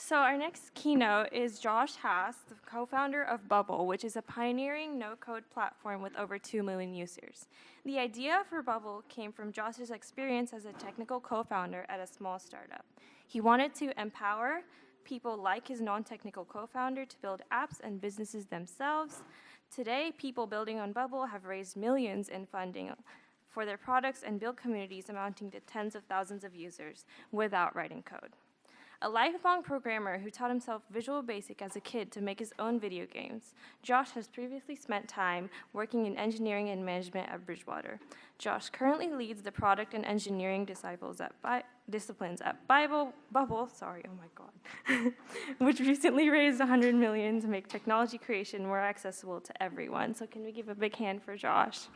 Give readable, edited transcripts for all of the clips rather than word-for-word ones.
So our next keynote is Josh Haas, the co-founder of Bubble, which is a pioneering no-code platform with over 2 million users. The idea for Bubble came from Josh's experience as a technical co-founder at a small startup. He wanted to empower people like his non-technical co-founder to build apps and businesses themselves. Today, people building on Bubble have raised millions in funding for their products and built communities amounting to tens of thousands of users without writing code. A lifelong programmer who taught himself Visual Basic as a kid to make his own video games, Josh has previously spent time working in engineering and management at Bridgewater. Josh currently leads the product and engineering disciplines at Bubble, which recently raised $100 million to make technology creation more accessible to everyone. So can we give a big hand for Josh?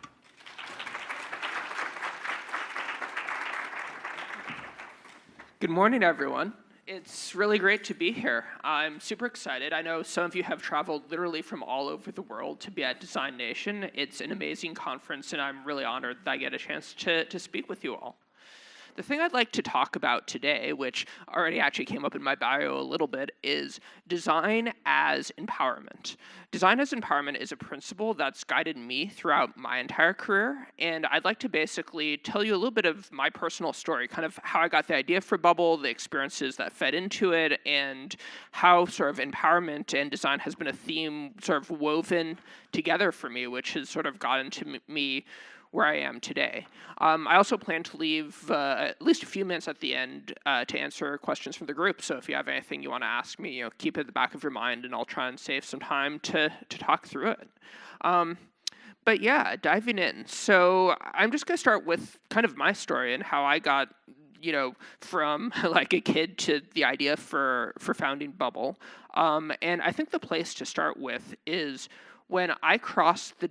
Good morning, everyone. It's really great to be here. I'm super excited. I know some of you have traveled literally from all over the world to be at Design Nation. It's an amazing conference, and I'm really honored that I get a chance to speak with you all. The thing I'd like to talk about today, which already actually came up in my bio a little bit, is design as empowerment. Design as empowerment is a principle that's guided me throughout my entire career, and I'd like to basically tell you a little bit of my personal story, kind of how I got the idea for Bubble, the experiences that fed into it, and how sort of empowerment and design has been a theme sort of woven together for me, which has sort of gotten to me where I am today. I also plan to leave at least a few minutes at the end to answer questions from the group. So if you have anything you want to ask me, keep it at the back of your mind, and I'll try and save some time to talk through it. But yeah, diving in. So I'm just going to start with kind of my story and how I got from like a kid to the idea for founding Bubble. And I think the place to start with is when I crossed the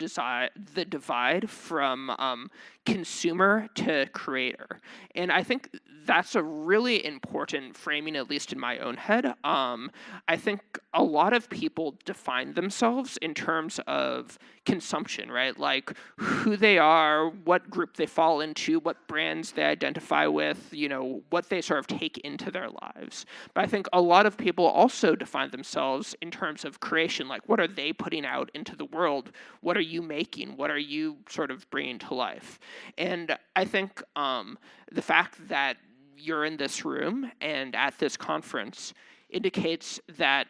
divide from consumer to creator. And I think that's a really important framing, at least in my own head. I think a lot of people define themselves in terms of consumption, right? Like who they are, what group they fall into, what brands they identify with, what they sort of take into their lives. But I think a lot of people also define themselves in terms of creation, like what are they putting out into the world? What are you making? What are you sort of bringing to life? And I think the fact that you're in this room and at this conference indicates that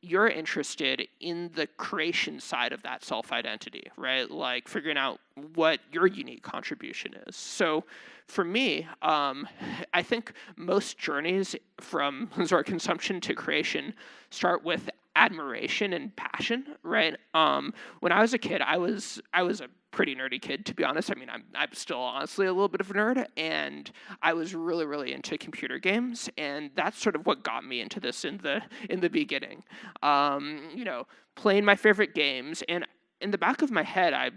you're interested in the creation side of that self-identity, right? Like figuring out what your unique contribution is. So for me, I think most journeys from sort of consumption to creation start with admiration and passion, right? When I was a kid, I was a pretty nerdy kid, to be honest. I mean, I'm still honestly a little bit of a nerd, and I was really, really into computer games, and that's sort of what got me into this in the beginning. Playing my favorite games, and in the back of my head, I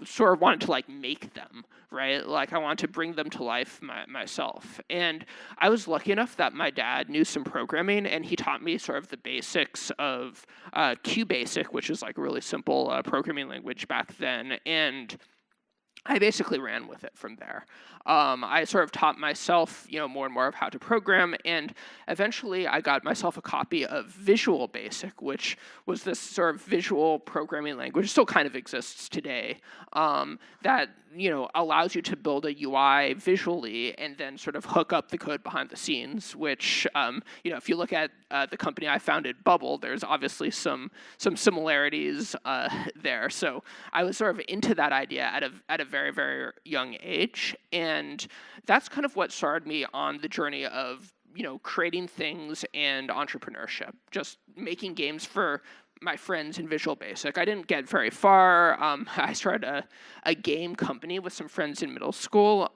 sort of wanted to like make them, right? Like I wanted to bring them to life myself. And I was lucky enough that my dad knew some programming, and he taught me sort of the basics of QBasic, which is like a really simple programming language back then. And I basically ran with it from there. I sort of taught myself, more and more of how to program, and eventually I got myself a copy of Visual Basic, which was this sort of visual programming language. It still kind of exists today, that allows you to build a UI visually and then sort of hook up the code behind the scenes. Which, if you look at the company I founded, Bubble, there's obviously some similarities there. So I was sort of into that idea at a very, very young age. And that's kind of what started me on the journey of, creating things and entrepreneurship, just making games for my friends in Visual Basic. I didn't get very far. I started a game company with some friends in middle school.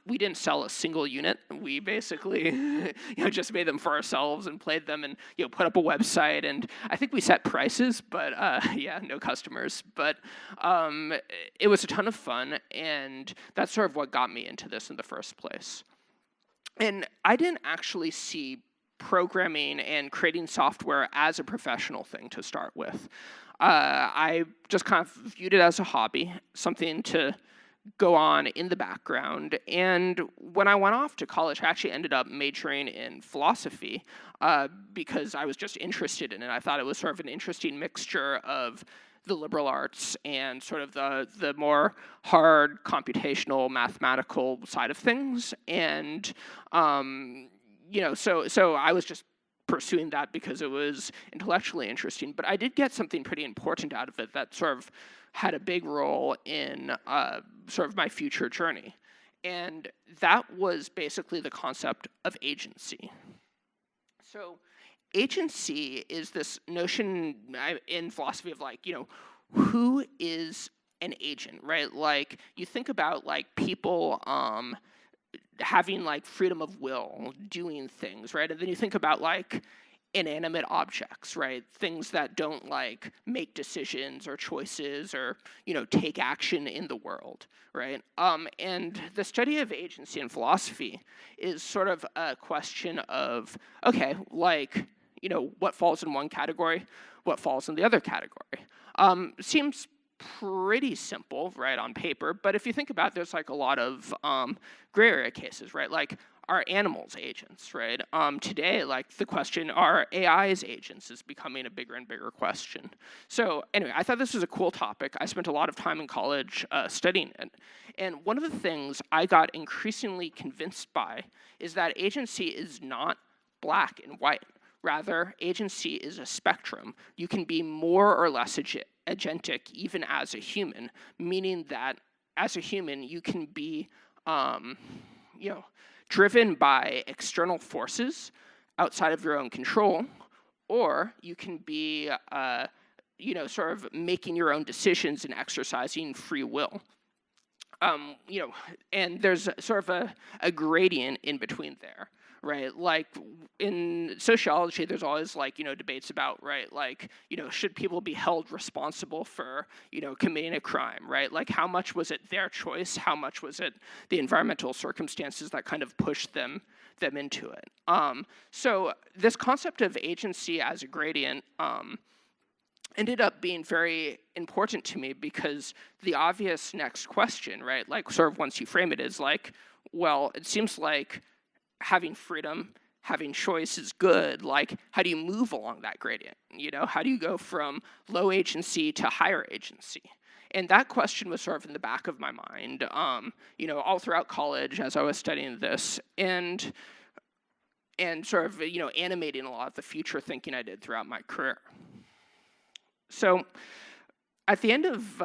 We didn't sell a single unit. We basically just made them for ourselves and played them and put up a website. And I think we set prices, but no customers. But it was a ton of fun, and that's sort of what got me into this in the first place. And I didn't actually see programming and creating software as a professional thing to start with. I just kind of viewed it as a hobby, something to go on in the background. And when I went off to college, I actually ended up majoring in philosophy because I was just interested in it. I thought it was sort of an interesting mixture of the liberal arts and sort of the more hard computational mathematical side of things. And so I was just pursuing that because it was intellectually interesting. But I did get something pretty important out of it that sort of had a big role in sort of my future journey. And that was basically the concept of agency. So agency is this notion in philosophy of like, who is an agent, right? Like you think about like people having like freedom of will, doing things, right? And then you think about like inanimate objects, right? Things that don't like make decisions or choices or, take action in the world, right? And the study of agency in philosophy is sort of a question of, okay, like, what falls in one category, what falls in the other category. Seems pretty simple, right, on paper, but if you think about it, there's like a lot of gray area cases, right? Like, are animals agents, right? Today, like the question, are AIs agents is becoming a bigger and bigger question. So anyway, I thought this was a cool topic. I spent a lot of time in college studying it. And one of the things I got increasingly convinced by is that agency is not black and white. Rather, agency is a spectrum. You can be more or less agentic even as a human, meaning that as a human, you can be, driven by external forces outside of your own control, or you can be, sort of making your own decisions and exercising free will. And there's sort of a gradient in between there, right? Like in sociology, there's always like, debates about, right? Like, should people be held responsible for, committing a crime, right? Like how much was it their choice? How much was it the environmental circumstances that kind of pushed them into it? So this concept of agency as a gradient, ended up being very important to me because the obvious next question, right, like sort of once you frame it is like, well, it seems like having freedom, having choice is good. Like, how do you move along that gradient? How do you go from low agency to higher agency? And that question was sort of in the back of my mind, all throughout college as I was studying this, and sort of, animating a lot of the future thinking I did throughout my career. So at the end of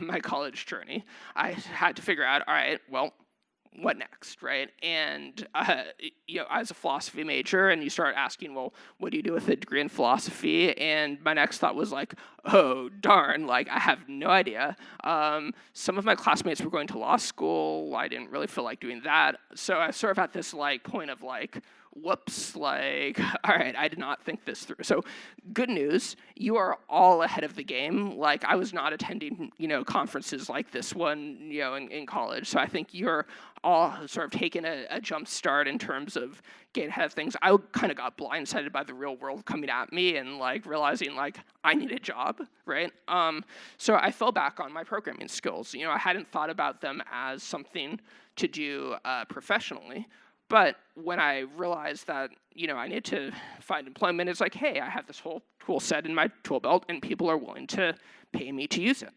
my college journey, I had to figure out, all right, well, what next, right? And, I was a philosophy major, and you start asking, well, what do you do with a degree in philosophy? And my next thought was like, oh, darn, like, I have no idea. Some of my classmates were going to law school. I didn't really feel like doing that. So I was sort of at this, like, point of, like, whoops, like, all right, I did not think this through. So good news, you are all ahead of the game. Like, I was not attending, conferences like this one, in college. So I think you're all sort of taking a jump start in terms of getting ahead of things. I kind of got blindsided by the real world coming at me and, like, realizing, like, I need a job, right? So I fell back on my programming skills. I hadn't thought about them as something to do professionally. But when I realized that, I need to find employment, it's like, hey, I have this whole tool set in my tool belt, and people are willing to pay me to use it.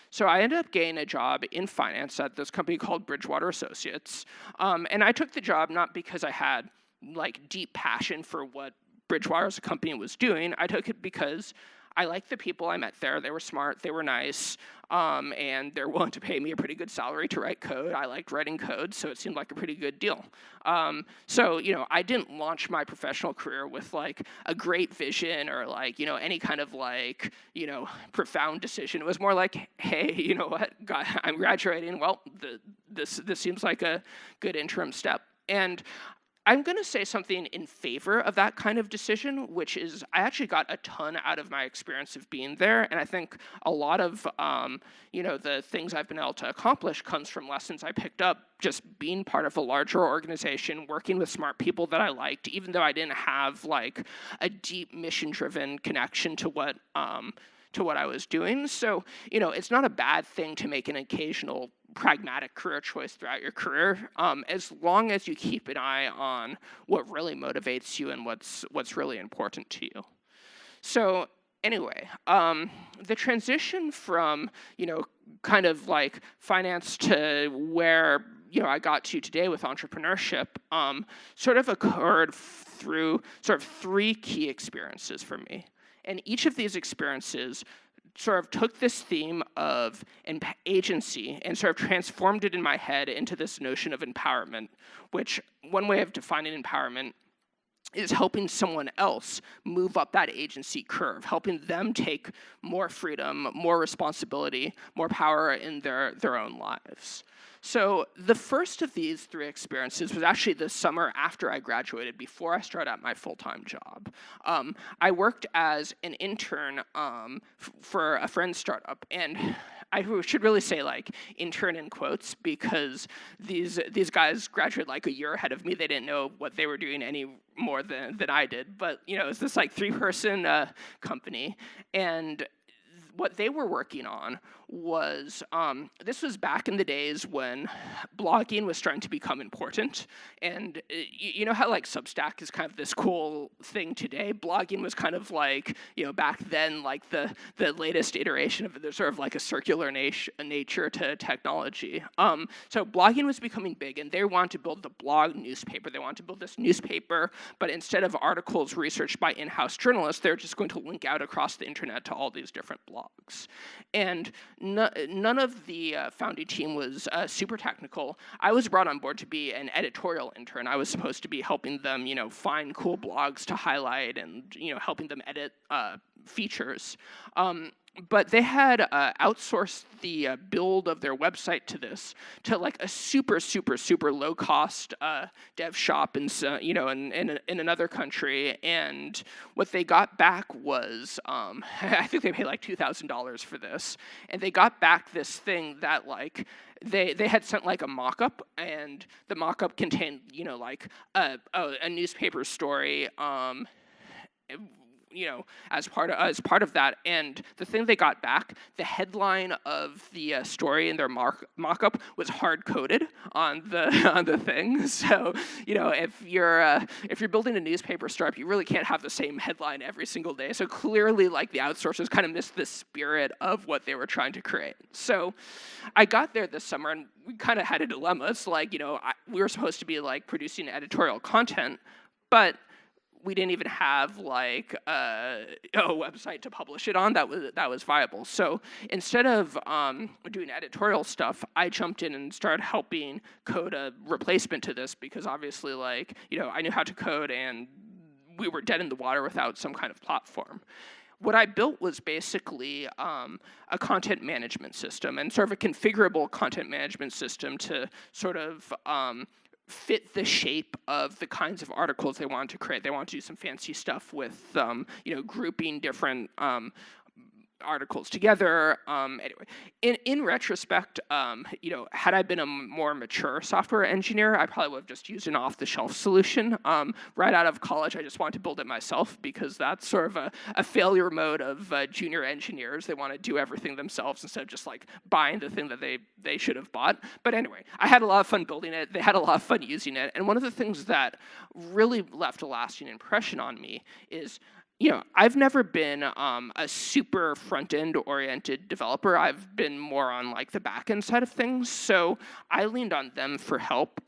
So I ended up getting a job in finance at this company called Bridgewater Associates. And I took the job not because I had, like, deep passion for what Bridgewater as a company was doing. I took it because I liked the people I met there. They were smart, they were nice, and they're willing to pay me a pretty good salary to write code. I liked writing code, so it seemed like a pretty good deal. So, I didn't launch my professional career with, like, a great vision or, like, any kind of, like, profound decision. It was more like, hey, you know what, God, I'm graduating. Well, this seems like a good interim step. And I'm going to say something in favor of that kind of decision, which is I actually got a ton out of my experience of being there, and I think a lot of the things I've been able to accomplish comes from lessons I picked up just being part of a larger organization, working with smart people that I liked, even though I didn't have like a deep mission-driven connection to what to what I was doing. So, it's not a bad thing to make an occasional pragmatic career choice throughout your career, as long as you keep an eye on what really motivates you and what's really important to you. So anyway, the transition from, kind of like finance to where, I got to today with entrepreneurship, sort of occurred through sort of 3 key experiences for me. And each of these experiences sort of took this theme of agency and sort of transformed it in my head into this notion of empowerment, which one way of defining empowerment is helping someone else move up that agency curve, helping them take more freedom, more responsibility, more power in their own lives. So the first of these 3 experiences was actually the summer after I graduated, before I started at my full-time job. I worked as an intern for a friend's startup, and I should really say like intern in quotes, because these guys graduated like a year ahead of me. They didn't know what they were doing any more than I did. But it's this like 3-person company, and what they were working on was, this was back in the days when blogging was starting to become important. And you know how like Substack is kind of this cool thing today? Blogging was kind of like, back then, like the latest iteration of it. There's sort of like a circular nature to technology. So blogging was becoming big, and they wanted to build the blog newspaper. They wanted to build this newspaper, but instead of articles researched by in-house journalists, they're just going to link out across the internet to all these different blogs. And none of the founding team was super technical. I was brought on board to be an editorial intern. I was supposed to be helping them, find cool blogs to highlight and, helping them edit features. But they had outsourced the build of their website to like a super low cost dev shop in another country. And what they got back was, I think they paid like $2,000 for this, and they got back this thing that like they had sent like a mock-up, and the mock-up contained like a newspaper story. As part of that, and the thing they got back, the headline of the story in their mock-up was hard-coded on the thing. So if you're building a newspaper startup, you really can't have the same headline every single day. So clearly, like the outsourcers kind of missed the spirit of what they were trying to create. So I got there this summer, and we kind of had a dilemma. It's like we were supposed to be like producing editorial content, but we didn't even have like a website to publish it on that was viable. So instead of doing editorial stuff, I jumped in and started helping code a replacement to this, because obviously like I knew how to code, and we were dead in the water without some kind of platform. What I built was basically a content management system, and sort of a configurable content management system to sort of fit the shape of the kinds of articles they wanted to create. They wanted to do some fancy stuff with, grouping different articles together. Anyway, in retrospect, had I been a more mature software engineer, I probably would have just used an off-the-shelf solution. Right out of college, I just wanted to build it myself, because that's sort of a failure mode of junior engineers. They want to do everything themselves instead of just like buying the thing that they should have bought. But anyway, I had a lot of fun building it. They had a lot of fun using it. And one of the things that really left a lasting impression on me is, I've never been a super front-end oriented developer. I've been more on like the back-end side of things. So I leaned on them for help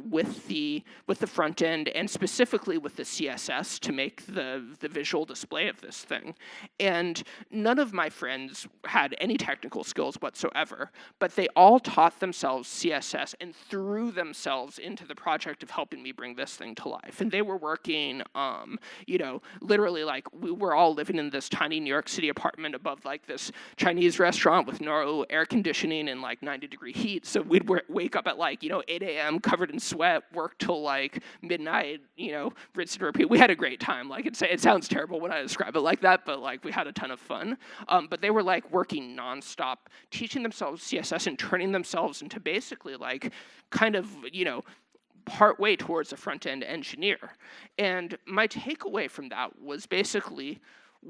with the front end, and specifically with the CSS to make the visual display of this thing. And none of my friends had any technical skills whatsoever, but they all taught themselves CSS and threw themselves into the project of helping me bring this thing to life. And they were working, literally like we were all living in this tiny New York City apartment above like this Chinese restaurant with no air conditioning and like 90-degree heat. So we'd wake up at like 8 a.m. covered in sweat, work till like midnight, rinse and repeat. We had a great time. Like it sounds terrible when I describe it like that, but like we had a ton of fun. But they were like working nonstop, teaching themselves CSS and turning themselves into basically like kind of partway towards a front-end engineer. And my takeaway from that was basically,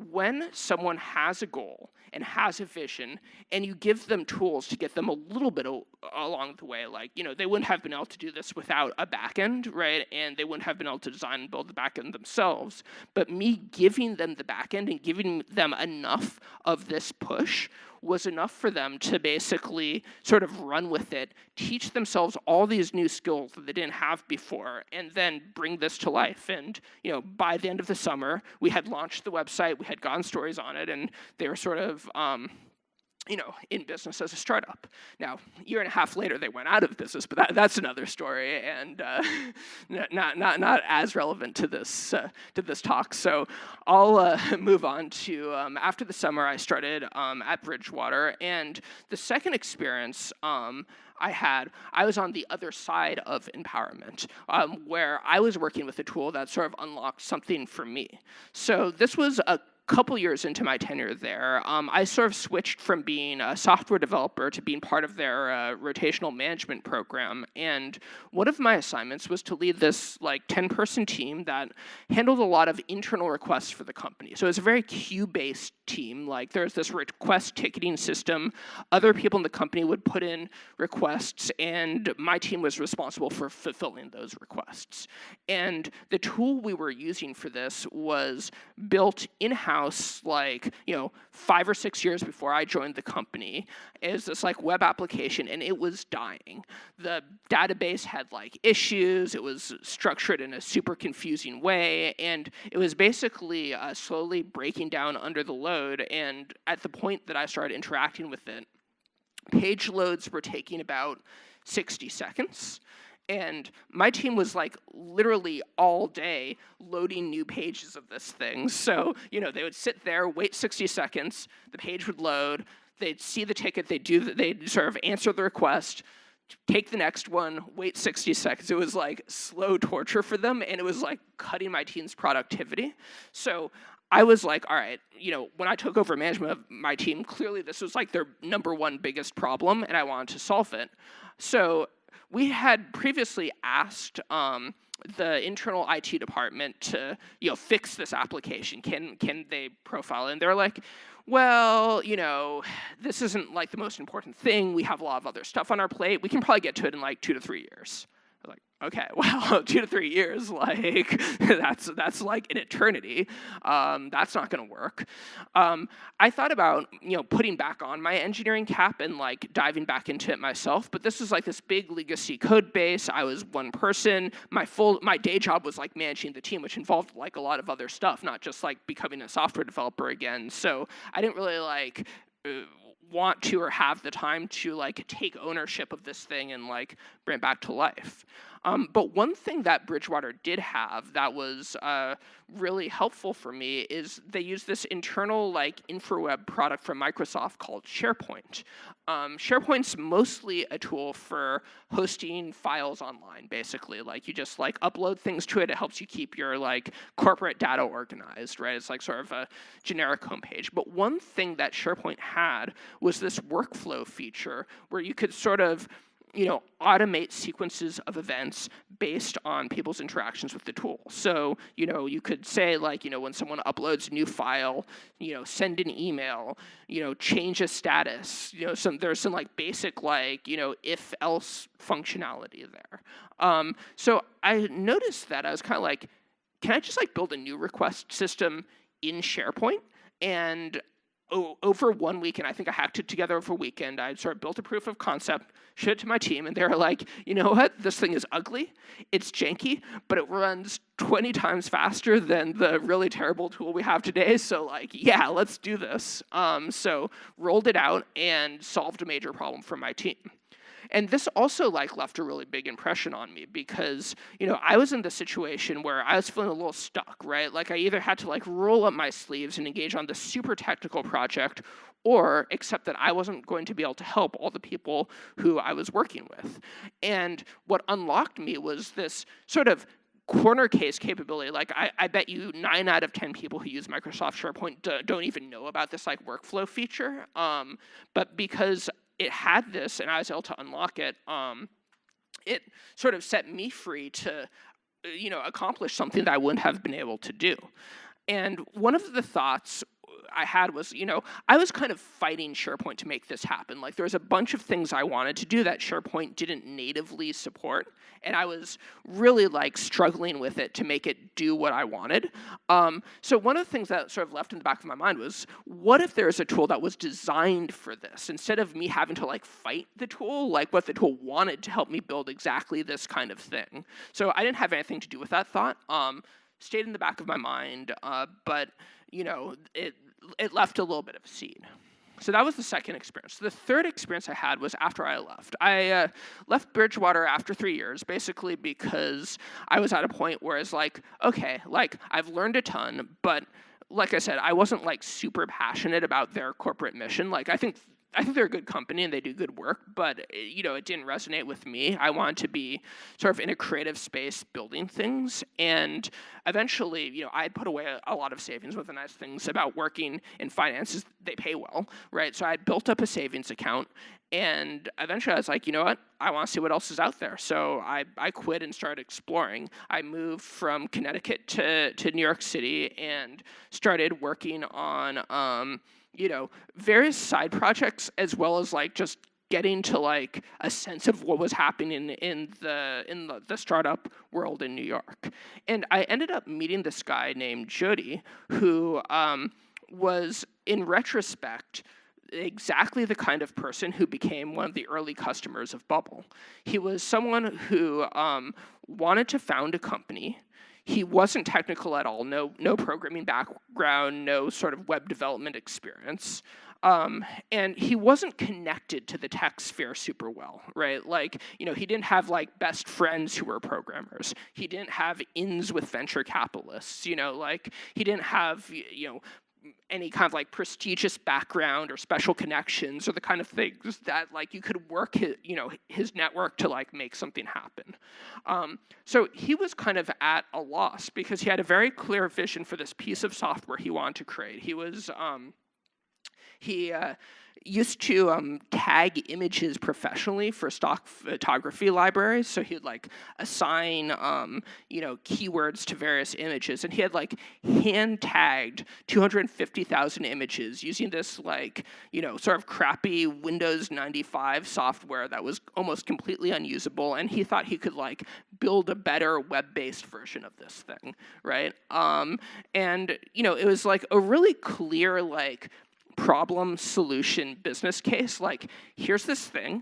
when someone has a goal and has a vision, and you give them tools to get them a little bit along the way, like, they wouldn't have been able to do this without a backend, right? And they wouldn't have been able to design and build the backend themselves. But me giving them the backend and giving them enough of this push was enough for them to basically sort of run with it, teach themselves all these new skills that they didn't have before, and then bring this to life. And by the end of the summer, we had launched the website, we had gotten stories on it, and they were sort of in business as a startup. Now, a year and a half later, they went out of business, but that's another story, and not as relevant to this talk. So I'll move on to after the summer, I started at Bridgewater, and the second experience I was on the other side of empowerment, where I was working with a tool that sort of unlocked something for me. So this was a couple years into my tenure there, I sort of switched from being a software developer to being part of their rotational management program. And one of my assignments was to lead this 10-person team that handled a lot of internal requests for the company. So it was a very queue-based team. There's this request ticketing system. Other people in the company would put in requests, and my team was responsible for fulfilling those requests. And the tool we were using for this was built in-house 5 or 6 years before I joined the company. Is this web application, and it was dying. The database had issues. It was structured in a super confusing way, and it was basically slowly breaking down under the load. And at the point that I started interacting with it, page loads were taking about 60 seconds. And my team was literally all day loading new pages of this thing. So, they would sit there, wait 60 seconds, the page would load, they'd see the ticket, they'd sort of answer the request, take the next one, wait 60 seconds. It was slow torture for them, and it was cutting my team's productivity. So I was all right, when I took over management of my team, clearly this was their number one biggest problem, and I wanted to solve it. So we had previously asked the internal IT department to, fix this application. Can they profile it? And they're well, this isn't the most important thing. We have a lot of other stuff on our plate. We can probably get to it in 2 to 3 years. Okay, well, 2 to 3 years, that's an eternity. That's not going to work. I thought about, putting back on my engineering cap and diving back into it myself. But this was this big legacy code base. I was one person. My day job was managing the team, which involved a lot of other stuff, not just becoming a software developer again. So I didn't really want to or have the time to take ownership of this thing and bring it back to life. But one thing that Bridgewater did have that was really helpful for me is they use this internal infraweb product from Microsoft called SharePoint. SharePoint's mostly a tool for hosting files online, basically. You just upload things to it. It helps you keep your corporate data organized, right? It's sort of a generic homepage. But one thing that SharePoint had was this workflow feature where you could sort of automate sequences of events based on people's interactions with the tool. So, you could say when someone uploads a new file, send an email, change a status, there's some basic if-else functionality there. So I noticed that I was kind of can I just build a new request system in SharePoint? And over 1 week, and I think I hacked it together over a weekend, I sort of built a proof of concept, showed it to my team, and they were you know what? This thing is ugly, it's janky, but it runs 20 times faster than the really terrible tool we have today, so yeah, let's do this. So rolled it out and solved a major problem for my team. And this also left a really big impression on me because, I was in the situation where I was feeling a little stuck, right? I either had to roll up my sleeves and engage on this super technical project or accept that I wasn't going to be able to help all the people who I was working with. And what unlocked me was this sort of corner case capability. I bet you 9 out of 10 people who use Microsoft SharePoint don't even know about this workflow feature. But because it had this, and I was able to unlock it. It sort of set me free to, accomplish something that I wouldn't have been able to do. And one of the thoughts I had was, I was kind of fighting SharePoint to make this happen. Like, there was a bunch of things I wanted to do that SharePoint didn't natively support, and I was really like struggling with it to make it do what I wanted. So one of the things that sort of left in the back of my mind was, what if there's a tool that was designed for this? Instead of me having to like fight the tool, like what the tool wanted to help me build exactly this kind of thing. So I didn't have anything to do with that thought. Stayed in the back of my mind, but it left a little bit of a seed. So that was the second experience. The third experience I had was after I left. I left Bridgewater after 3 years, basically because I was at a point where it's like, okay, like I've learned a ton, but like I said, I wasn't like super passionate about their corporate mission. Like I think they're a good company and they do good work, but it didn't resonate with me. I wanted to be sort of in a creative space building things. And eventually, I had put away a lot of savings. One of the nice things about working in finance is they pay well, right? So I built up a savings account, and eventually I was like, you know what? I want to see what else is out there. So I quit and started exploring. I moved from Connecticut to New York City and started working on various side projects, as well as like just getting to like a sense of what was happening in the startup world in New York. And I ended up meeting this guy named Jody, who was, in retrospect, exactly the kind of person who became one of the early customers of Bubble. He was someone who wanted to found a company. He wasn't technical at all, no programming background, no sort of web development experience. And he wasn't connected to the tech sphere super well, right? Like, he didn't have like best friends who were programmers. He didn't have ins with venture capitalists, like he didn't have, any kind of like prestigious background or special connections or the kind of things that like you could work his network to like make something happen. So he was kind of at a loss because he had a very clear vision for this piece of software he wanted to create. He was he used to tag images professionally for stock photography libraries. So he would like assign, keywords to various images, and he had like hand tagged 250,000 images using this like, sort of crappy Windows 95 software that was almost completely unusable. And he thought he could like build a better web-based version of this thing, right? And it was like a really clear like problem solution business case. Like, here's this thing,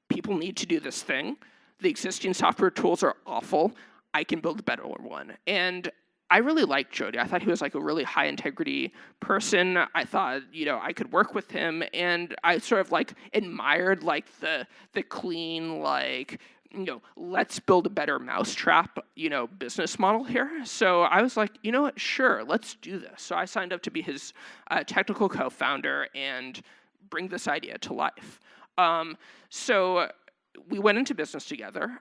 people need to do this thing, the existing software tools are awful, I can build a better one. And I really liked Jody. I thought he was like a really high integrity person. I thought I could work with him, and I sort of like admired like the clean like let's build a better mousetrap, business model here. So I was like, you know what, sure, let's do this. So I signed up to be his technical co-founder and bring this idea to life. So we went into business together,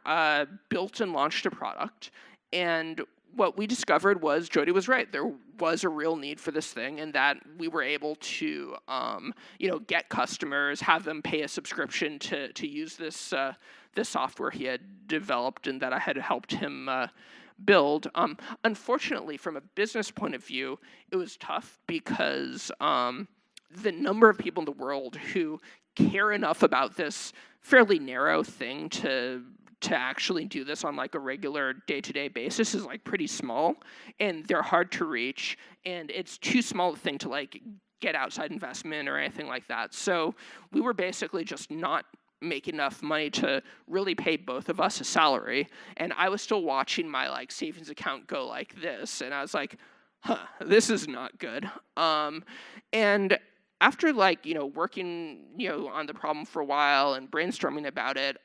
built and launched a product, and what we discovered was Jody was right. There was a real need for this thing, and that we were able to, get customers, have them pay a subscription to use this software he had developed and that I had helped him build. Unfortunately, from a business point of view, it was tough because the number of people in the world who care enough about this fairly narrow thing to actually do this on like a regular day-to-day basis is like pretty small, and they're hard to reach, and it's too small a thing to like get outside investment or anything like that. So we were basically just not make enough money to really pay both of us a salary, and I was still watching my like savings account go like this, and I was like, this is not good. And after like working on the problem for a while and brainstorming about it,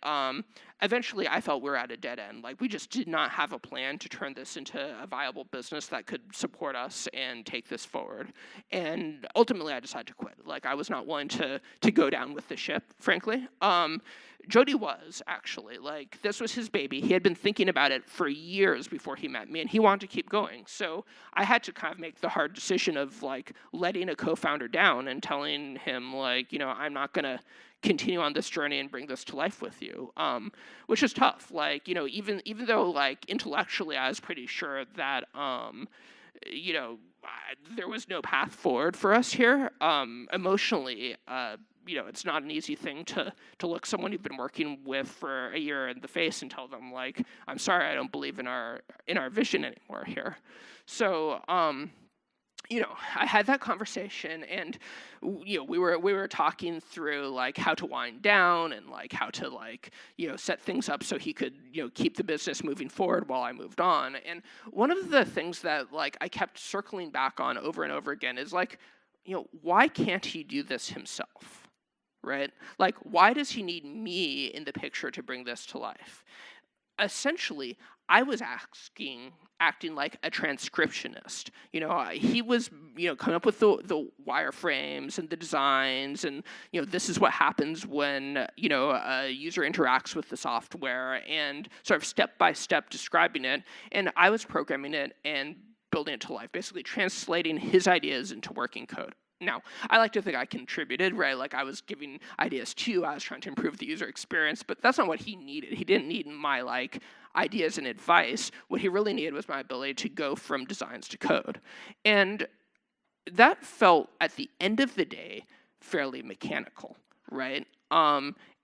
eventually I felt we were at a dead end. Like, we just did not have a plan to turn this into a viable business that could support us and take this forward. And ultimately I decided to quit. Like, I was not willing to go down with the ship, frankly. Jody was, actually. Like, this was his baby. He had been thinking about it for years before he met me, and he wanted to keep going. So I had to kind of make the hard decision of like letting a co-founder down and telling him like, I'm not gonna continue on this journey and bring this to life with you, which is tough. Like, even though like intellectually I was pretty sure that there was no path forward for us here. Emotionally, it's not an easy thing to look someone you've been working with for a year in the face and tell them, like, I'm sorry, I don't believe in our vision anymore here. So, I had that conversation, and we were talking through like how to wind down and like how to like set things up so he could keep the business moving forward while I moved on. And one of the things that like I kept circling back on over and over again is like, why can't he do this himself, right? Like, why does he need me in the picture to bring this to life? Essentially, I was acting like a transcriptionist. He was, coming up with the wireframes and the designs, and this is what happens when a user interacts with the software, and sort of step by step describing it. And I was programming it and building it to life, basically translating his ideas into working code. Now, I like to think I contributed, right? Like I was giving ideas too. I was trying to improve the user experience, but that's not what he needed. He didn't need my like ideas and advice. What he really needed was my ability to go from designs to code. And that felt, at the end of the day, fairly mechanical, right?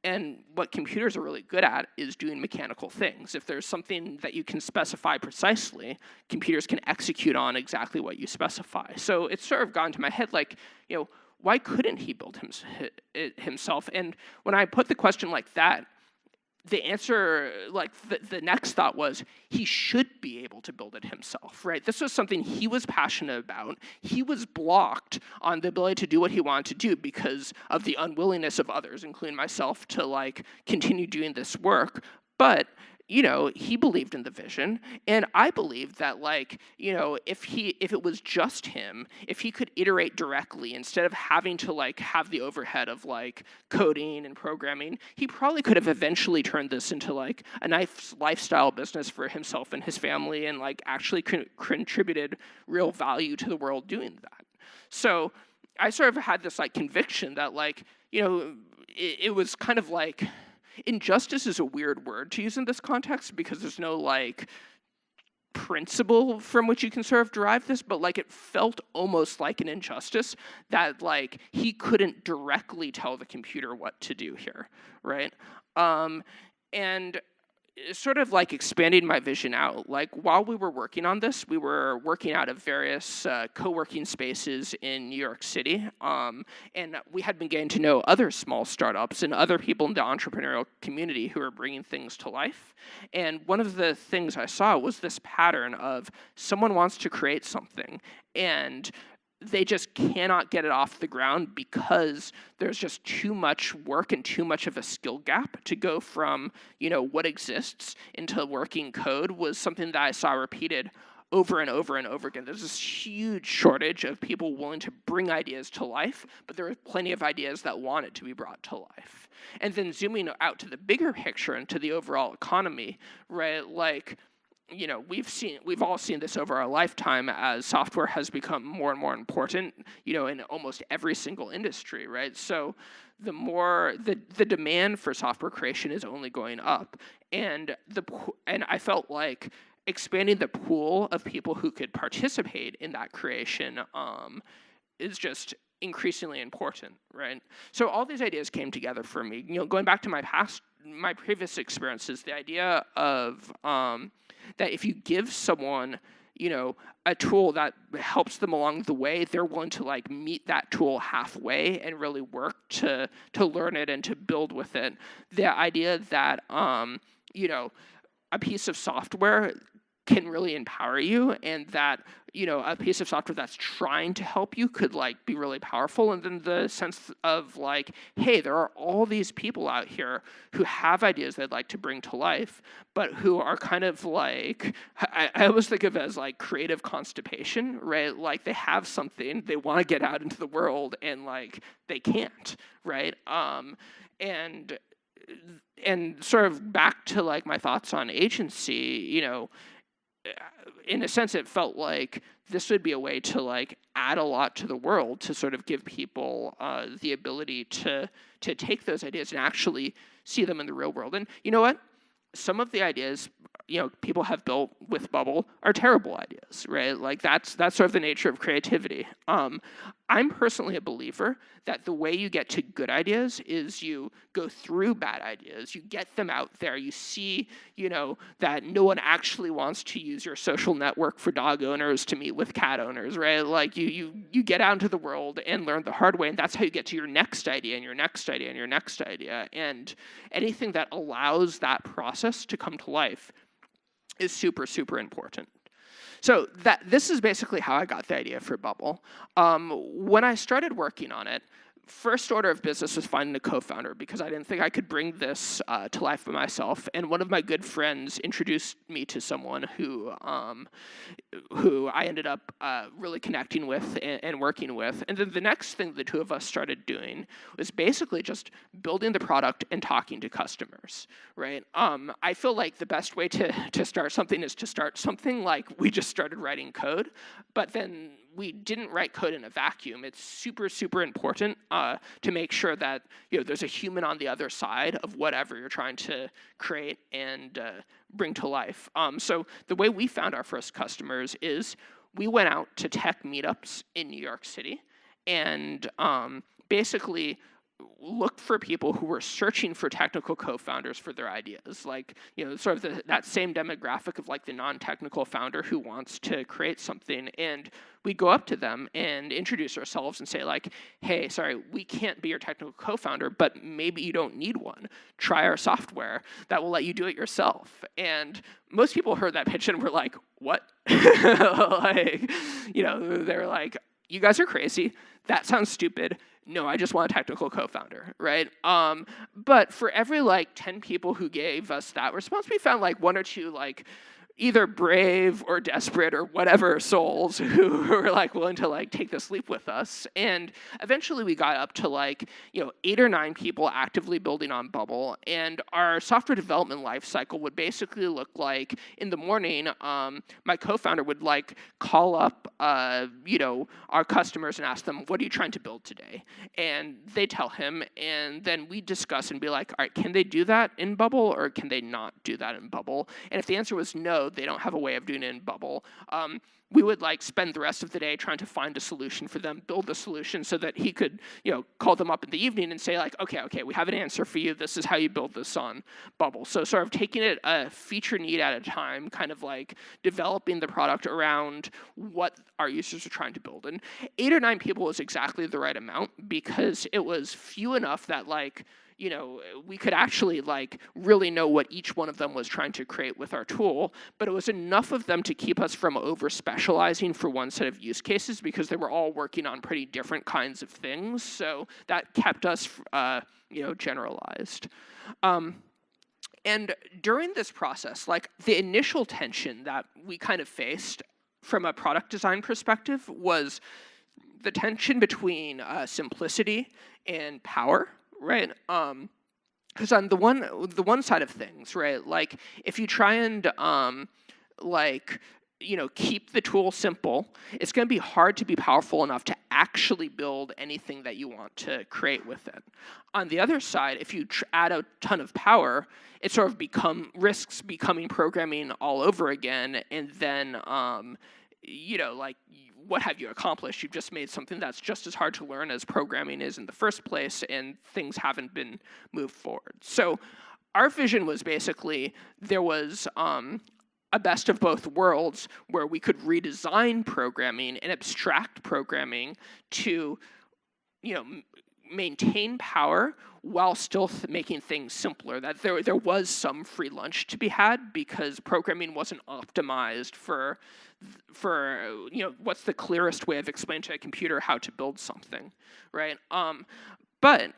And what computers are really good at is doing mechanical things. If there's something that you can specify precisely, computers can execute on exactly what you specify. So it's sort of gone to my head like, why couldn't he build it himself? And when I put the question like that, the answer, like the next thought was, he should be able to build it himself, right? This was something he was passionate about. He was blocked on the ability to do what he wanted to do because of the unwillingness of others, including myself, to like continue doing this work. But he believed in the vision, and I believed that, like, if it was just him, if he could iterate directly instead of having to like have the overhead of like coding and programming, he probably could have eventually turned this into like a nice lifestyle business for himself and his family, and like actually contributed real value to the world doing that. So I sort of had this like conviction that like it was kind of like. Injustice is a weird word to use in this context because there's no like principle from which you can sort of derive this, but like it felt almost like an injustice that like he couldn't directly tell the computer what to do here, right? And sort of like expanding my vision out, like while we were working on this, we were working out of various co-working spaces in New York City, and we had been getting to know other small startups and other people in the entrepreneurial community who were bringing things to life. And one of the things I saw was this pattern of someone wants to create something, and they just cannot get it off the ground because there's just too much work and too much of a skill gap. To go from, what exists into working code was something that I saw repeated over and over and over again. There's this huge shortage of people willing to bring ideas to life, but there are plenty of ideas that wanted to be brought to life. And then zooming out to the bigger picture and to the overall economy, right? Like, we've all seen this over our lifetime as software has become more and more important, in almost every single industry, right? So the demand for software creation is only going up, and I felt like expanding the pool of people who could participate in that creation is just increasingly important, right? So all these ideas came together for me. Going back to my previous experiences, the idea of that if you give someone, a tool that helps them along the way, they're willing to like meet that tool halfway and really work to learn it and to build with it. The idea that a piece of software can really empower you, and that a piece of software that's trying to help you could like be really powerful. And then the sense of like, hey, there are all these people out here who have ideas they'd like to bring to life, but who are kind of like, I always think of it as like creative constipation, right? Like they have something they want to get out into the world and like they can't, right? And sort of back to like my thoughts on agency, in a sense, it felt like this would be a way to like add a lot to the world, to sort of give people the ability to take those ideas and actually see them in the real world. And you know what? some of the ideas people have built with Bubble are terrible ideas, right? Like that's sort of the nature of creativity. I'm personally a believer that the way you get to good ideas is you go through bad ideas, you get them out there, you see, that no one actually wants to use your social network for dog owners to meet with cat owners, right? Like you get out into the world and learn the hard way, and that's how you get to your next idea and your next idea and your next idea. And anything that allows that process to come to life is super, super important. So this is basically how I got the idea for Bubble. When I started working on it, first order of business was finding a co-founder because I didn't think I could bring this to life by myself. And one of my good friends introduced me to someone who I ended up really connecting with and working with. And then the next thing the two of us started doing was basically just building the product and talking to customers, right? I feel like the best way to start something is to start something. Like we just started writing code, but then we didn't write code in a vacuum. It's super, super important to make sure that there's a human on the other side of whatever you're trying to create and bring to life. So the way we found our first customers is we went out to tech meetups in New York City and basically looked for people who were searching for technical co-founders for their ideas, like sort of that same demographic of like the non-technical founder who wants to create something. And we go up to them and introduce ourselves and say like, hey, sorry, we can't be your technical co-founder, but maybe you don't need one. Try our software that will let you do it yourself. And most people heard that pitch and were like, what? Like, they're like, you guys are crazy. That sounds stupid. No, I just want a technical co-founder, right? But for every 10 people who gave us that response, we found 1 or 2 either brave or desperate or whatever souls who were willing to take this leap with us. And eventually we got up to 8 or 9 people actively building on Bubble. And our software development lifecycle would basically look like in the morning, my co-founder would call up our customers and ask them, what are you trying to build today? And they tell him, and then we discuss and be like, all right, can they do that in Bubble or can they not do that in Bubble? And if the answer was no, they don't have a way of doing it in Bubble, we would spend the rest of the day trying to find a solution for them, build the solution so that he could, call them up in the evening and say okay, we have an answer for you. This is how you build this on Bubble. So sort of taking it a feature need at a time, kind of developing the product around what our users are trying to build. And 8 or 9 people was exactly the right amount because it was few enough that we could actually really know what each one of them was trying to create with our tool, but it was enough of them to keep us from over-specializing for one set of use cases because they were all working on pretty different kinds of things. So that kept us, generalized. And during this process, the initial tension that we kind of faced from a product design perspective was the tension between simplicity and power. Right, because on the one side of things, right, if you try and keep the tool simple, it's going to be hard to be powerful enough to actually build anything that you want to create with it. On the other side, if you add a ton of power, it sort of risks becoming programming all over again, and then what have you accomplished? You've just made something that's just as hard to learn as programming is in the first place, and things haven't been moved forward. So our vision was basically there was a best of both worlds where we could redesign programming and abstract programming to maintain power while still making things simpler. That there was some free lunch to be had because programming wasn't optimized for what's the clearest way of explaining to a computer how to build something, right? But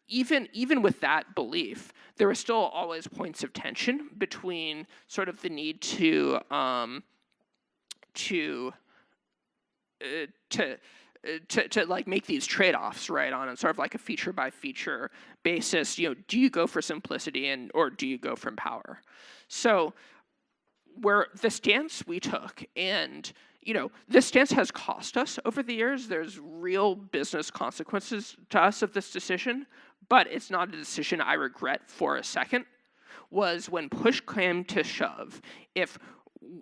even with that belief, there were still always points of tension between sort of the need to make these trade-offs, right, on a sort of a feature by feature basis. Do you go for simplicity or do you go from power? So where the stance we took, and this stance has cost us over the years. There's real business consequences to us of this decision, but it's not a decision I regret for a second. was when push came to shove, if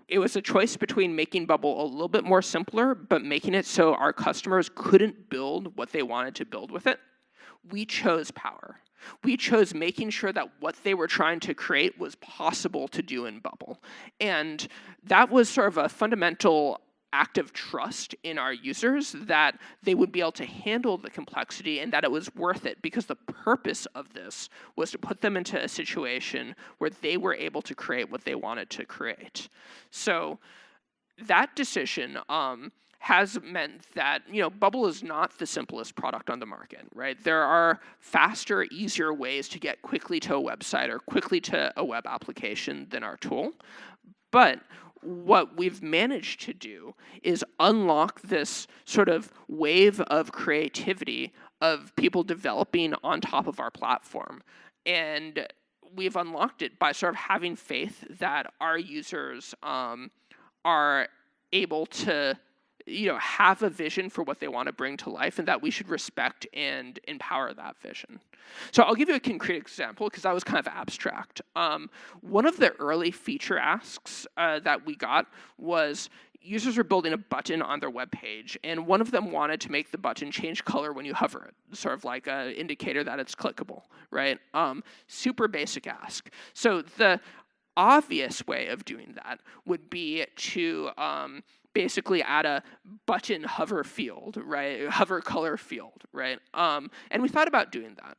it was a choice between making Bubble a little bit more simpler, but making it so our customers couldn't build what they wanted to build with it, we chose power. We chose making sure that what they were trying to create was possible to do in Bubble. And that was sort of a fundamental act of trust in our users that they would be able to handle the complexity and that it was worth it, because the purpose of this was to put them into a situation where they were able to create what they wanted to create. So that decision has meant that, Bubble is not the simplest product on the market, right? There are faster, easier ways to get quickly to a website or quickly to a web application than our tool. But what we've managed to do is unlock this sort of wave of creativity of people developing on top of our platform. And we've unlocked it by sort of having faith that our users are able to have a vision for what they want to bring to life, and that we should respect and empower that vision. So I'll give you a concrete example, because that was kind of abstract. One of the early feature asks that we got was users were building a button on their web page, and one of them wanted to make the button change color when you hover it, sort of like an indicator that it's clickable, right? Super basic ask. So the obvious way of doing that would be to basically add a button hover field, right? Hover color field, right? And we thought about doing that.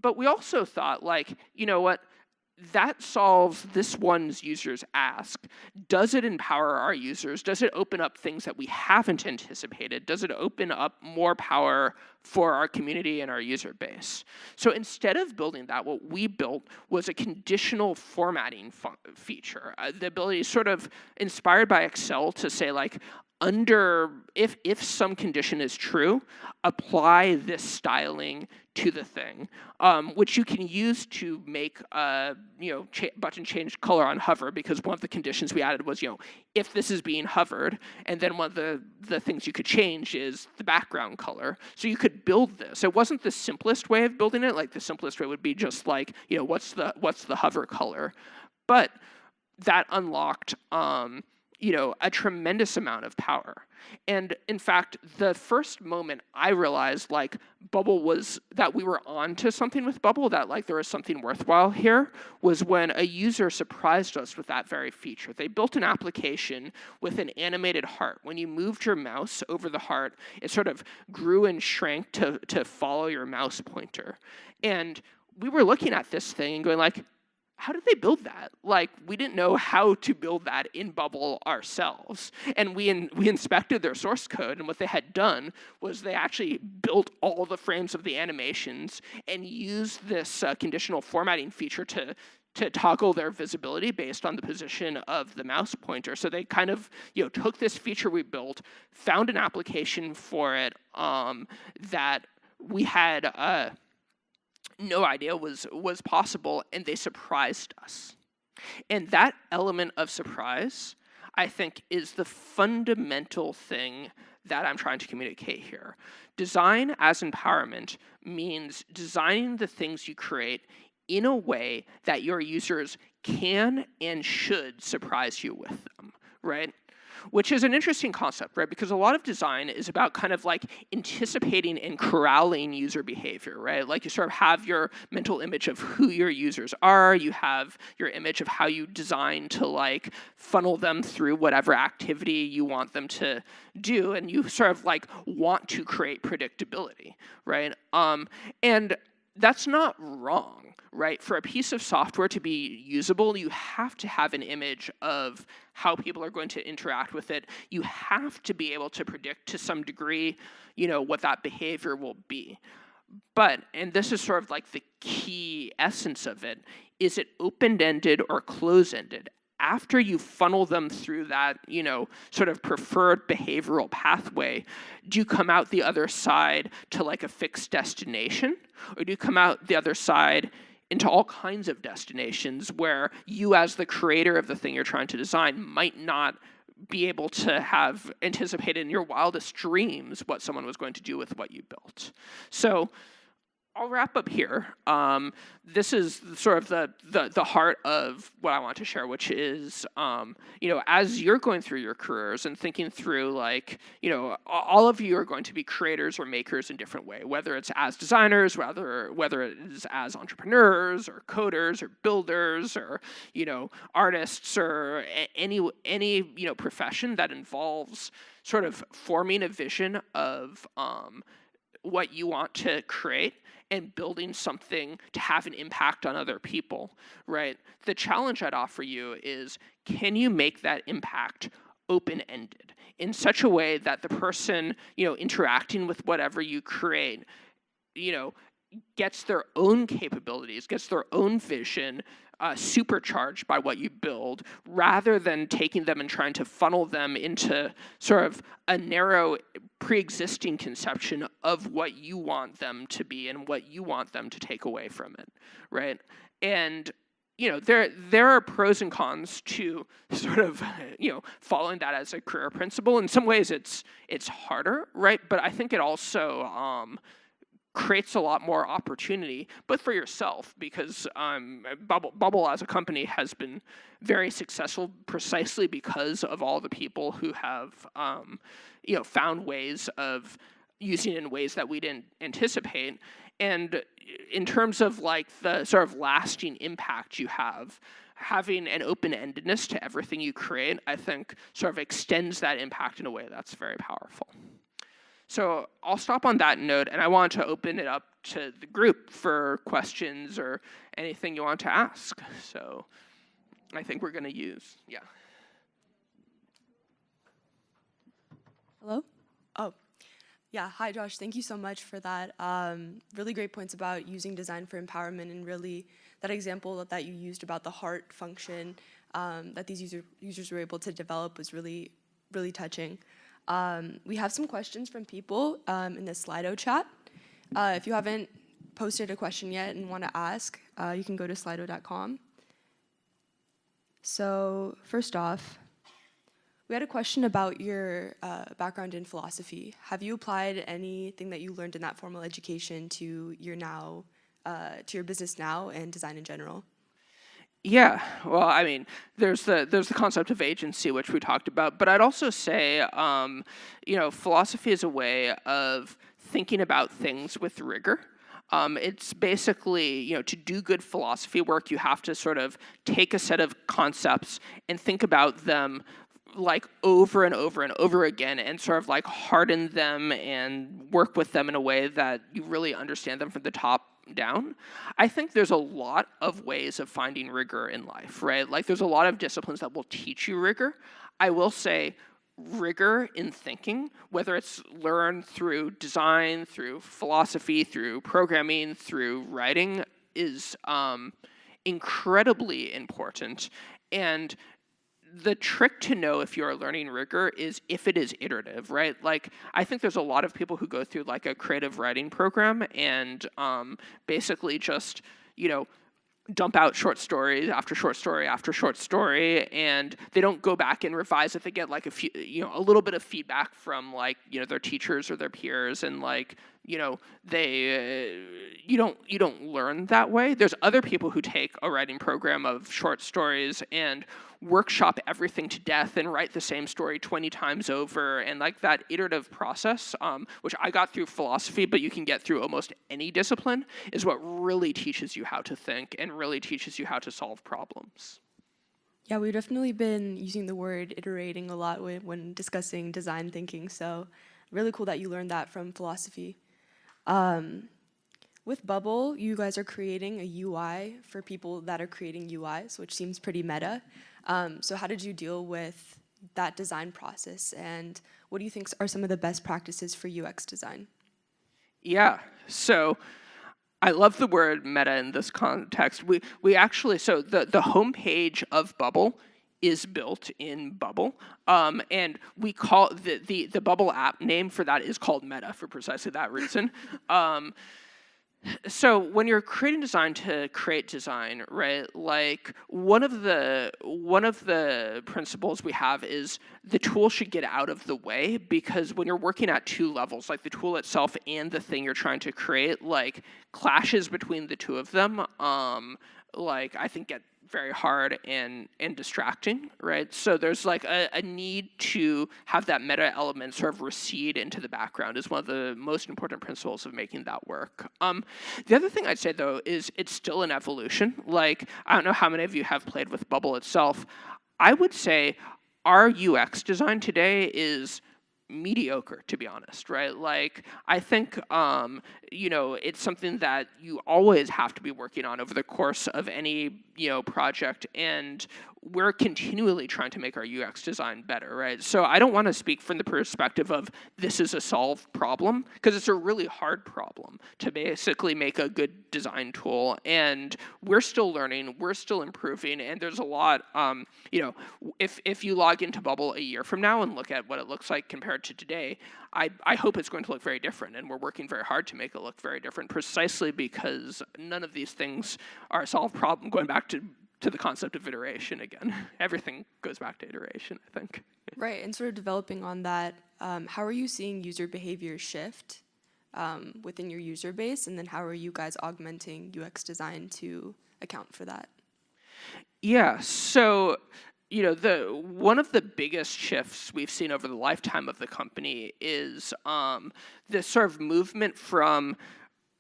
But we also thought, you know what? That solves this one's user's ask. Does it empower our users? Does it open up things that we haven't anticipated? Does it open up more power for our community and our user base? So instead of building that, what we built was a conditional formatting feature. The ability, sort of inspired by Excel, to say, if some condition is true, apply this styling to the thing, which you can use to make button change color on hover, because one of the conditions we added was, if this is being hovered, and then one of the things you could change is the background color. So you could build this. It wasn't the simplest way of building it. The simplest way would be just what's the hover color, but that unlocked a tremendous amount of power. And in fact, the first moment I realized Bubble that we were onto something with Bubble, that there was something worthwhile here, was when a user surprised us with that very feature. They built an application with an animated heart. When you moved your mouse over the heart, it sort of grew and shrank to follow your mouse pointer. And we were looking at this thing and going how did they build that? We didn't know how to build that in Bubble ourselves. And we inspected their source code, and what they had done was they actually built all the frames of the animations and used this conditional formatting feature to toggle their visibility based on the position of the mouse pointer. So they kind of took this feature we built, found an application for it that we had no idea was possible, and they surprised us. And that element of surprise, I think, is the fundamental thing that I'm trying to communicate here. Design as empowerment means designing the things you create in a way that your users can and should surprise you with them, right? Which is an interesting concept, right? Because a lot of design is about kind of anticipating and corralling user behavior, right? You sort of have your mental image of who your users are, you have your image of how you design to funnel them through whatever activity you want them to do, and you sort of want to create predictability, right? And that's not wrong, right? For a piece of software to be usable, you have to have an image of how people are going to interact with it. You have to be able to predict to some degree, what that behavior will be. But, and this is sort of the key essence of it, is it open-ended or close-ended? After you funnel them through that, sort of preferred behavioral pathway, do you come out the other side to a fixed destination? Or do you come out the other side into all kinds of destinations where you, as the creator of the thing you're trying to design, might not be able to have anticipated in your wildest dreams what someone was going to do with what you built? So I'll wrap up here. This is sort of the heart of what I want to share, which is, as you're going through your careers and thinking through, like, all of you are going to be creators or makers in different way, whether it's as designers, whether it is as entrepreneurs or coders or builders or, artists or any profession that involves sort of forming a vision of what you want to create and building something to have an impact on other people, right? The challenge I'd offer you is, can you make that impact open-ended in such a way that the person, interacting with whatever you create, gets their own capabilities, gets their own vision, supercharged by what you build, rather than taking them and trying to funnel them into sort of a narrow pre-existing conception of what you want them to be and what you want them to take away from it, right? And there are pros and cons to sort of following that as a career principle. In some ways, it's harder, right? But I think it also creates a lot more opportunity, but for yourself, because Bubble as a company has been very successful precisely because of all the people who have found ways of using it in ways that we didn't anticipate. And in terms of like the sort of lasting impact you have, having an open-endedness to everything you create, I think sort of extends that impact in a way that's very powerful. So I'll stop on that note, and I want to open it up to the group for questions or anything you want to ask. So I think we're going to use, yeah. Hello? Oh, yeah. Hi, Josh. Thank you so much for that. Really great points about using design for empowerment, and really that example that you used about the heart function that these users were able to develop was really, really touching. We have some questions from people in the Slido chat. If you haven't posted a question yet and want to ask, you can go to slido.com. So first off, we had a question about your background in philosophy. Have you applied anything that you learned in that formal education to your business now and design in general? Yeah, well, I mean, there's the concept of agency, which we talked about, but I'd also say, philosophy is a way of thinking about things with rigor. It's basically, to do good philosophy work, you have to sort of take a set of concepts and think about them like over and over and over again, and sort of like harden them and work with them in a way that you really understand them from the top down. I think there's a lot of ways of finding rigor in life, right? Like there's a lot of disciplines that will teach you rigor. I will say rigor in thinking, whether it's learned through design, through philosophy, through programming, through writing, is incredibly important. And the trick to know if you're learning rigor is if it is iterative, right? Like, I think there's a lot of people who go through like a creative writing program and basically just, dump out short stories after short story after short story, and they don't go back and revise it. They get like a little bit of feedback from like, their teachers or their peers, and like, you don't learn that way. There's other people who take a writing program of short stories and workshop everything to death and write the same story 20 times over, and like that iterative process, which I got through philosophy, but you can get through almost any discipline, is what really teaches you how to think and really teaches you how to solve problems. Yeah, we've definitely been using the word iterating a lot when discussing design thinking, so really cool that you learned that from philosophy. With Bubble, you guys are creating a UI for people that are creating UIs, which seems pretty meta. So how did you deal with that design process, and what do you think are some of the best practices for UX design? Yeah, so I love the word meta in this context. We actually, so the homepage of Bubble is built in Bubble, and we call the Bubble app name for that is called Meta for precisely that reason. So when you're creating design to create design, right? Like one of the principles we have is the tool should get out of the way, because when you're working at two levels, like the tool itself and the thing you're trying to create, like clashes between the two of them, like I think get very hard and distracting, right? So there's like a need to have that meta element sort of recede into the background is one of the most important principles of making that work. The other thing I'd say though is it's still an evolution. Like I don't know how many of you have played with Bubble itself. I would say our UX design today is mediocre, to be honest, right? Like I think it's something that you always have to be working on over the course of any project, and we're continually trying to make our UX design better, right? So I don't want to speak from the perspective of this is a solved problem, because it's a really hard problem to basically make a good design tool, and we're still learning, we're still improving, and there's a lot, if you log into Bubble a year from now and look at what it looks like compared to today, I hope it's going to look very different, and we're working very hard to make it look very different, precisely because none of these things are a solved problem. Going back to the concept of iteration again, everything goes back to iteration, I think. Right, and sort of developing on that, how are you seeing user behavior shift within your user base, and then how are you guys augmenting UX design to account for that? Yeah, so one of the biggest shifts we've seen over the lifetime of the company is this sort of movement from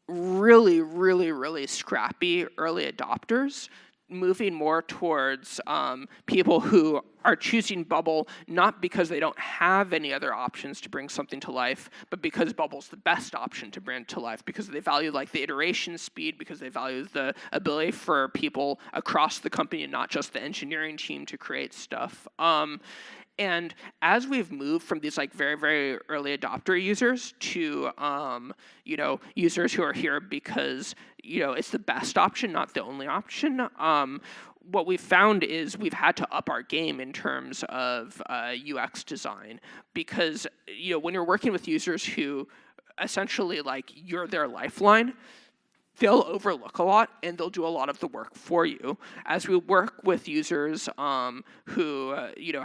really, really, really scrappy early adopters moving more towards people who are choosing Bubble not because they don't have any other options to bring something to life, but because Bubble's the best option to bring to life, because they value like the iteration speed, because they value the ability for people across the company and not just the engineering team to create stuff. And as we've moved from these like very, very early adopter users to users who are here because it's the best option, not the only option, what we've found is we've had to up our game in terms of UX design, because when you're working with users who essentially like you're their lifeline, they'll overlook a lot and they'll do a lot of the work for you. As we work with users who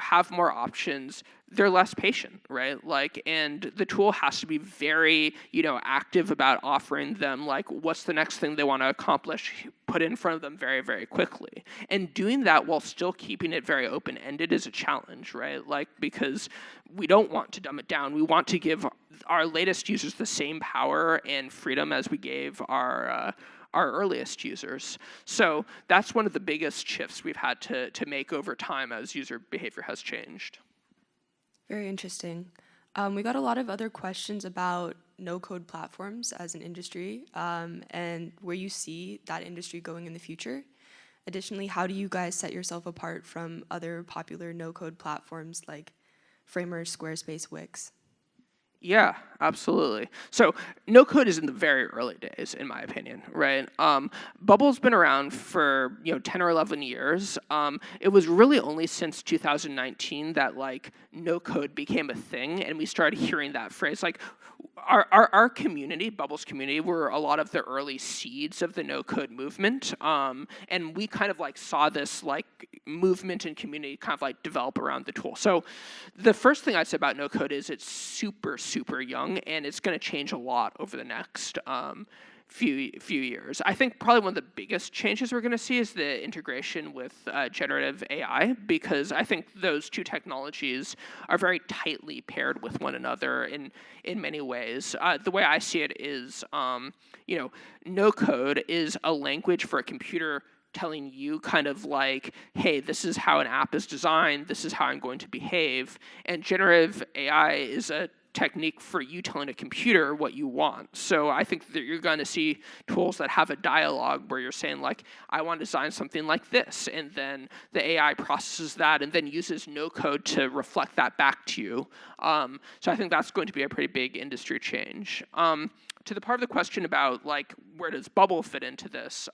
have more options, they're less patient, right? Like, and the tool has to be very active about offering them like what's the next thing they want to accomplish, put in front of them very, very quickly. And doing that while still keeping it very open-ended is a challenge, right? Like, because we don't want to dumb it down. We want to give our latest users the same power and freedom as we gave our earliest users. So that's one of the biggest shifts we've had to make over time as user behavior has changed. Very interesting. We got a lot of other questions about no-code platforms as an industry and where you see that industry going in the future. Additionally, how do you guys set yourself apart from other popular no-code platforms like Framer, Squarespace, Wix? Yeah, absolutely. So no code is in the very early days, in my opinion, right? Bubble's been around for 10 or 11 years. It was really only since 2019 that like no code became a thing, and we started hearing that phrase. Like our community, Bubble's community, were a lot of the early seeds of the no code movement, and we kind of like saw this like movement and community kind of like develop around the tool. So the first thing I'd say about no code is it's super young, and it's going to change a lot over the next few years. I think probably one of the biggest changes we're going to see is the integration with generative AI, because I think those two technologies are very tightly paired with one another in many ways. The way I see it is, no code is a language for a computer telling you kind of like, hey, this is how an app is designed, this is how I'm going to behave, and generative AI is a technique for you telling a computer what you want. So I think that you're going to see tools that have a dialogue where you're saying like, I want to design something like this, and then the AI processes that and then uses no code to reflect that back to you. So I think that's going to be a pretty big industry change. To the part of the question about like where does Bubble fit into this,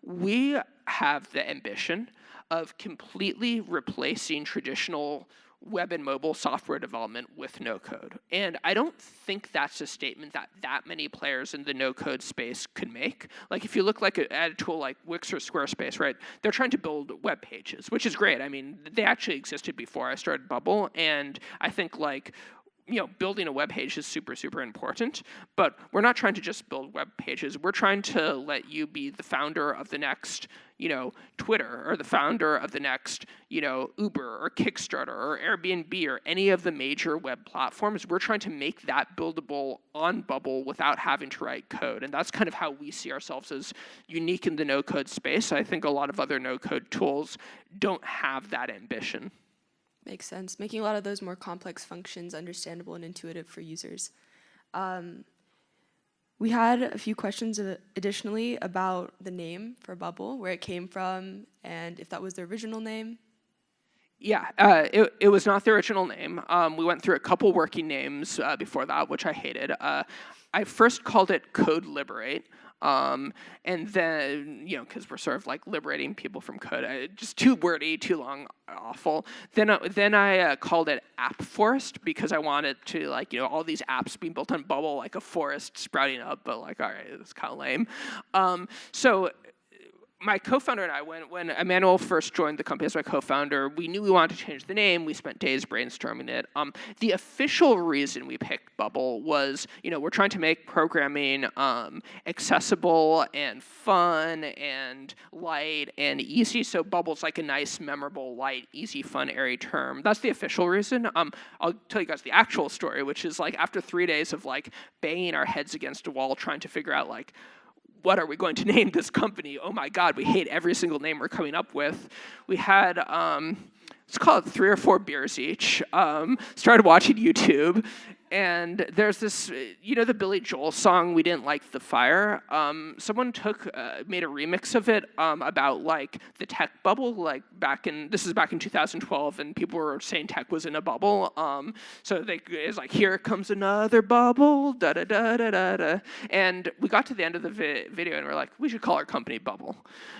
we have the ambition of completely replacing traditional web and mobile software development with no code. And I don't think that's a statement that many players in the no code space could make. Like if you look at a tool like Wix or Squarespace, right? They're trying to build web pages, which is great. I mean, they actually existed before I started Bubble, and I think building a web page is super, super important, but we're not trying to just build web pages. We're trying to let you be the founder of the next, Twitter, or the founder of the next, Uber or Kickstarter or Airbnb or any of the major web platforms. We're trying to make that buildable on Bubble without having to write code. And that's kind of how we see ourselves as unique in the no-code space. I think a lot of other no-code tools don't have that ambition. Makes sense. Making a lot of those more complex functions understandable and intuitive for users. We had a few questions additionally about the name for Bubble, where it came from, and if that was the original name. Yeah, it was not the original name. We went through a couple working names before that, which I hated. I first called it Code Liberate. And then, because we're sort of like liberating people from code, just too wordy, too long, awful. Then I called it App Forest because I wanted to all these apps being built on Bubble, like a forest sprouting up, but all right, it's kind of lame. So my co-founder and I, when Emmanuel first joined the company as my co-founder, we knew we wanted to change the name. We spent days brainstorming it. The official reason we picked Bubble was, we're trying to make programming accessible and fun and light and easy. So Bubble's like a nice, memorable, light, easy, fun, airy term. That's the official reason. I'll tell you guys the actual story, which is after 3 days of banging our heads against a wall trying to figure out what are we going to name this company? Oh my God, we hate every single name we're coming up with. We had, let's call it 3 or 4 beers each, started watching YouTube, and there's this, the Billy Joel song, We Didn't Like the Fire? Someone made a remix of it about the tech bubble, this is back in 2012, and people were saying tech was in a bubble. So it's here comes another bubble, da da da da da da. And we got to the end of the video and we're like, we should call our company Bubble,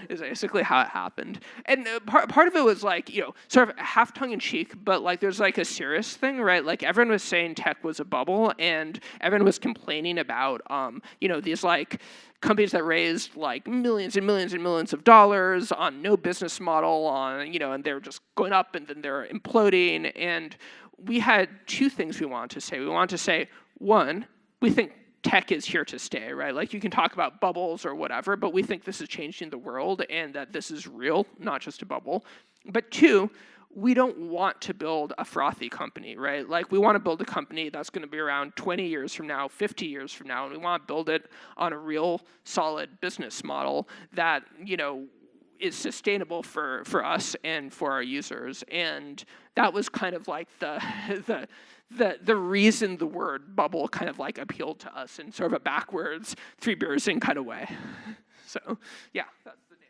is basically how it happened. And part of it was sort of half tongue in cheek, but there's a serious thing, right? Everyone was saying tech was a bubble, and everyone was complaining about these companies that raised millions and millions and millions of dollars on no business model, and they're just going up and then they're imploding. And we had 2 things we wanted to say. We wanted to say, one, we think tech is here to stay, right? You can talk about bubbles or whatever, but we think this is changing the world and that this is real, not just a bubble. But 2, we don't want to build a frothy company, right? We want to build a company that's going to be around 20 years from now, 50 years from now, and we want to build it on a real solid business model that, is sustainable for us and for our users. And that was kind of the reason the word bubble kind of appealed to us in sort of a backwards 3 beers in kind of way. So yeah, that's the name.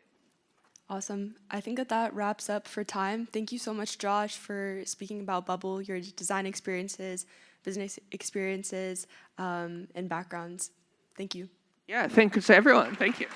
Awesome. I think that wraps up for time. Thank you so much, Josh, for speaking about Bubble, your design experiences, business experiences, and backgrounds. Thank you. Yeah, thanks to everyone. Thank you.